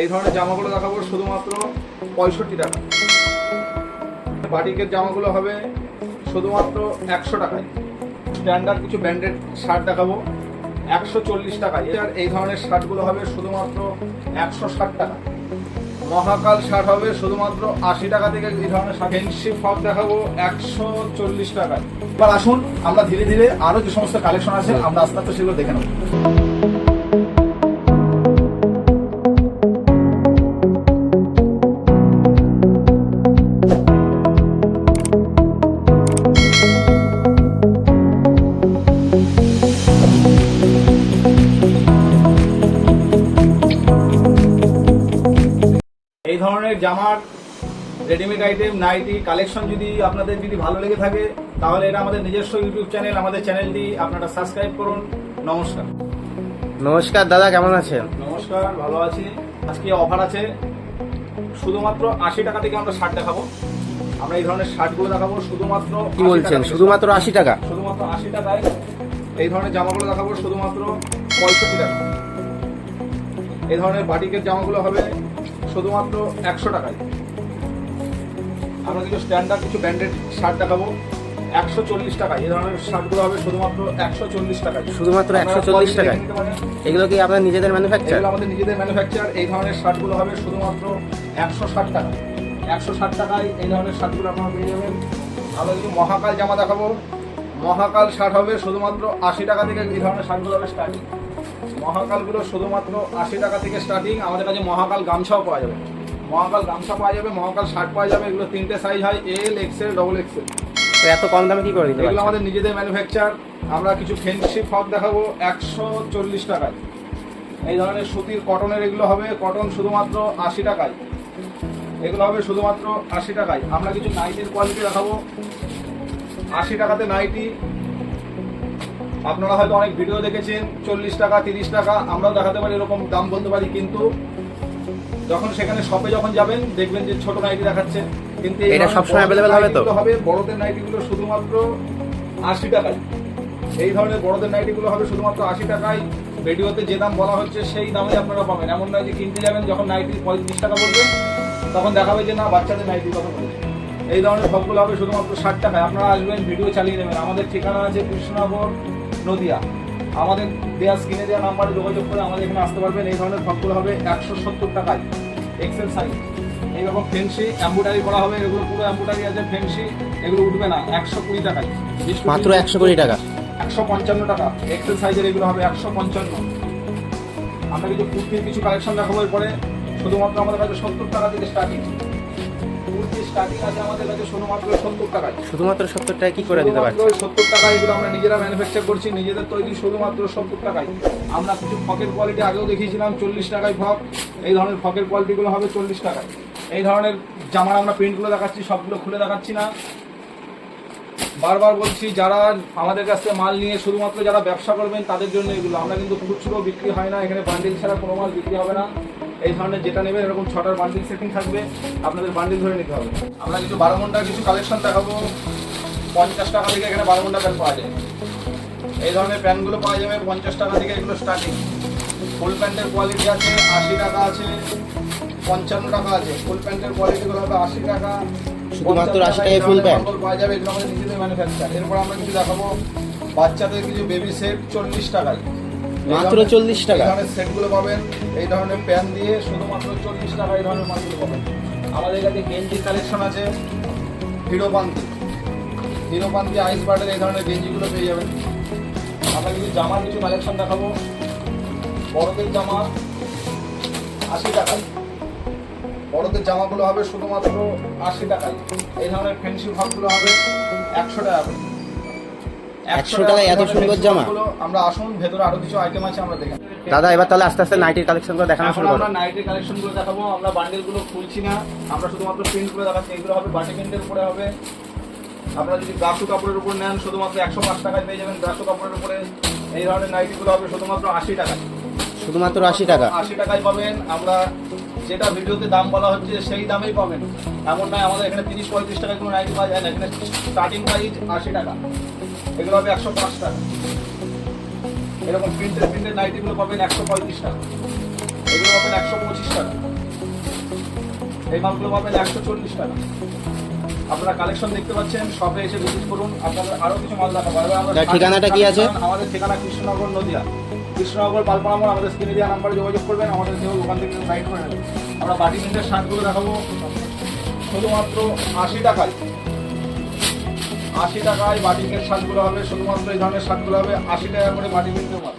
এই ধরনের জামাগুলো দেখাবো শুধুমাত্র 65 টাকা। বাটিকের জামাগুলো হবে শুধুমাত্র 100 টাকায়। স্ট্যান্ডার্ড কিছু ব্র্যান্ডেড শার্ট দেখাবো 140 টাকায়। আর এই ধরনের শার্টগুলো হবে শুধুমাত্র 160 টাকা। মহাকাল শার্ট হবে শুধুমাত্র 80 টাকা থেকে। এই ধরনের ফ্যান্সি ফ্রক দেখাবো 140 টাকায়। এবার আসুন আমরা ধীরে ধীরে আরো যে সমস্ত কালেকশন আছে আমরা আস্তে আস্তে সেগুলো দেখে নেব। এই ধরনের জামার রেডিমেড আইটেম নাইটি কালেকশন যদি আপনাদের ভালো লেগে থাকে তাহলে এটা আমাদের নিজস্ব ইউটিউব চ্যানেল। আমাদের চ্যানেলটি আপনারা সাবস্ক্রাইব করুন। নমস্কার। নমস্কার দাদা, কেমন আছেন? নমস্কার, ভালো আছি। আজকে অফার আছে শুধুমাত্র 80 টাকা থেকে আমরা শার্ট দেখাবো। আমরা এই ধরনের শার্টগুলো দেখাবো শুধুমাত্র। কি বলছেন? শুধুমাত্র 80 টাকা? শুধুমাত্র 80 টাকায় এই ধরনের জামাগুলো দেখাবো শুধুমাত্র 65 টাকা। এই ধরনের বাটিকের জামাগুলো হবে শুধুমাত্র 100 টাকায়। আমরা কিছু স্ট্যান্ডার্ড কিছু ব্র্যান্ডেড শার্ট দেখাবো 140 টাকায়। এই ধরনের শার্টগুলো হবে শুধুমাত্র 140 টাকায়। শুধুমাত্র 140 টাকায়? এগুলো কি আপনার নিজেদের ম্যানুফ্যাকচার? এগুলো আমাদের নিজেদের ম্যানুফ্যাকচার। এই ধরনের শার্টগুলো হবে শুধুমাত্র 160 টাকা। 160 টাকায় এই ধরনের শার্টগুলো আপনারা পেয়ে যাবেন। আমরা কিছু মহাকাল জামা দেখাবো। মহাকাল শার্ট হবে শুধুমাত্র 80 টাকা থেকে। এই ধরনের শার্টগুলো হবে স্টার্টিং। মহাকালগুলো শুধুমাত্র 80 টাকা থেকে স্টার্টিং। আমাদের কাছে মহাকাল গামছাও পাওয়া যাবে। মহাকাল গামছা পাওয়া যাবে, মহাকাল শার্ট পাওয়া যাবে। এগুলো 3টে সাইজ হয়, এল, এক্সেল, ডবল এক্সেল। তো এত কম দামে কি করে দিতে এগুলো পারছেন? আমাদের নিজেদের ম্যানুফ্যাকচার। আমরা কিছু ফ্যান্সি ফ্রক দেখাবো 140 টাকায়। এই ধরনের সুতির কটনের এগুলো হবে কটন শুধুমাত্র 80 টাকায়। এগুলো হবে শুধুমাত্র 80 টাকায়। আমরা কিছু নাইটির কোয়ালিটি দেখাবো 80 টাকাতে নাইটি। আপনারা হয়তো অনেক ভিডিও দেখেছেন 40 টাকা 30 টাকা, আমরাও দেখাতে পারি, এরকম দাম বলতে পারি। কিন্তু যখন সেখানে শপে যখন যাবেন দেখবেন যে ছোট নাইটি দেখাচ্ছে। কিন্তু এটা সবসময় অ্যাভেলেবেল হবে তো? হবে বড়দের নাইটিগুলো শুধুমাত্র 80 টাকায়। এই ধরনের বড়দের নাইটিগুলো হবে শুধুমাত্র 80 টাকায়। ভিডিওতে যে দাম বলা হচ্ছে সেই দামে আপনারা পাবেন। এমন নয় যে কিনতে যাবেন যখন নাইটি 35 টাকা পড়বে তখন দেখাবে যে না বাচ্চাদের নাইটি কত পড়বে। এই ধরনের সবগুলো হবে শুধুমাত্র 60 টাকায়। আপনারা আসবেন, ভিডিও চালিয়ে নেবেন। আমাদের ঠিকানা আছে কৃষ্ণনগর, নদিয়া। আমাদের দেওয়া স্ক্রিনে দেওয়া নাম্বারে যোগাযোগ করে আমাদের এখানে আসতে পারবেন। এই ধরনের ফ্রকগুলো হবে 170 টাকায়, এক্সেল সাইজ। এইরকম ফেন্সি এম্ব্রয়ডারি করা হবে, এগুলো পুরো এম্ব্রয়ডারি আছে ফেন্সি। এগুলো উঠবে না, 120 টাকায়। মাত্র 120 টাকা? 155 টাকা। এক্সেল সাইজের এগুলো হবে 155। আমরা কিছু কুর্তির কিছু কালেকশন দেখাবো এরপরে। শুধুমাত্র আমাদের কাছে 70 টাকা থেকে স্টার্টিং। কুর্তি স্টার্টিং আছে আমাদের কাছে শুধুমাত্র 70 টাকায়। শুধুমাত্র 70 টাকা কি করে দিতে পারছেন? 70 টাকা। এগুলো আমরা নিজেরা ম্যানুফ্যাকচার করছি, নিজেদের তৈরি, শুধুমাত্র 70 টাকায়। আমরা কিছু ফকের কোয়ালিটি আগেও দেখিয়েছিলাম 40 টাকায় ফক। এই ধরনের ফকের কোয়ালিটিগুলো হবে 40 টাকায়। এই ধরনের জামার আমরা প্রিন্টগুলো দেখাচ্ছি, সবগুলো খুলে দেখাচ্ছি না। বারবার বলছি, যারা আমাদের কাছ থেকে মাল নিয়ে শুধুমাত্র যারা ব্যবসা করবেন তাদের জন্য এগুলো। আমরা কিন্তু খুচরো বিক্রি হয় না, এখানে বান্ডিল ছাড়া কোনো মাল বিক্রি হবে না। এই ধরনের যেটা নেবেন এরকম 6টার বান্ডিল সেটিং থাকবে, আপনাদের বান্ডিল ধরে নিতে হবে। আমরা কিছু 12 ঘন্টার কিছু কালেকশন দেখাবো 50 টাকা থেকে। এখানে 12 ঘন্টা প্যান্ট পাওয়া যায়। এই ধরনের প্যান্টগুলো পাওয়া যাবে 50 টাকা থেকে। এগুলো স্টার্টিং। ফুল প্যান্টের কোয়ালিটি আছে 80 টাকা আছে, 55 টাকা আছে। ফুল প্যান্টের কোয়ালিটিগুলো হবে 80 টাকা, শুধুমাত্র 80 টাকায় ফুল প্যান্ট পাওয়া যাবে। এগুলো আমাদের নিজেদের ম্যানুফ্যাকচার। এরপর আমরা কিছু দেখাবো বাচ্চাদের কিছু বেবি সেট 40 টাকায়। মাত্র 40 টাকা? এই ধরনের সেটগুলো পাবেন। এই ধরনের প্যান্ট দিয়ে শুধুমাত্র 40 টাকা এই ধরনের মালগুলো পাবেন। আমাদের কাছে গেঞ্জি কালেকশন আছে হিরো পান্তি আইস বার্ডের। এই ধরনের গেঞ্জিগুলো পেয়ে যাবেন। আমরা কিছু জামার কিছু কালেকশন দেখাবো। বড়দের জামা 80 টাকায়। বড়দের জামাগুলো হবে শুধুমাত্র 80 টাকায়। এই ধরনের ফ্যান্সি ফ্রকগুলো হবে 100 টাকা। 100 টাকায় এত সুন্দর জামা? আমরা আসুন, ভেতরে আরো কিছু আইটেম আছে, আমরা দেখে দাদা এবার তাহলে আস্তে আস্তে নাইটির কালেকশনগুলো দেখানো শুরু করুন। আমরা নাইটির কালেকশনগুলো দেখাবো। আমরা বান্ডেলগুলো খুলছি না, আমরা শুধুমাত্র প্রিন্টগুলো দেখাচ্ছি। এগুলো হবে বাটি প্রিন্টের উপরে হবে। আপনারা যদি ব্রাশো কাপড়ের উপর নেন শুধুমাত্র 105 টাকায় পেয়ে যাবেন ব্রাশো কাপড়ের উপরে। এই ধরনের নাইটিগুলো হবে শুধুমাত্র 80 টাকায়। শুধুমাত্র 80 টাকা? 80 টাকায় পাবেন। আমরা যেটা ভিডিওতে দাম বলা হচ্ছে সেই দামেই পাবেন। এমন নয় আমাদের এখানে 30-35 টাকায় কোনো নাইটি পাওয়া যায় না। এখানে স্টার্টিং প্রাইস 80 টাকা। এগুলো হবে 105 টাকা। এরকম প্রিন্টের নাইটিগুলো পাবেন 135 টাকা। এগুলো পাবেন 125 টাকা। এই মালগুলো পাবেন 140 টাকা। আপনারা কালেকশন দেখতে পাচ্ছেন, শপে এসে ভিজিট করুন, আপনাদের আরো কিছু মাল দেখাবো। এবার আমরা তার ঠিকানাটা কি আছে? আমাদের ঠিকানা কৃষ্ণনগর, নদিয়া। কৃষ্ণনগর পালপাড়া মোড়। আমাদের স্ক্রিনে দেওয়া নাম্বারে যোগাযোগ করবেন, আমাদের কেউ ওখান থেকে গাইড করে নেবেন। আমরা বাটি প্রিন্টের শার্টগুলো দেখাবো শুধুমাত্র 80 টাকায়। 80 টাকায় বাটিকের শার্টগুলো হবে, শুধুমাত্র এই ধরনের শার্টগুলো হবে 80 টাকা করে বাটি প্রিন্টের মাল।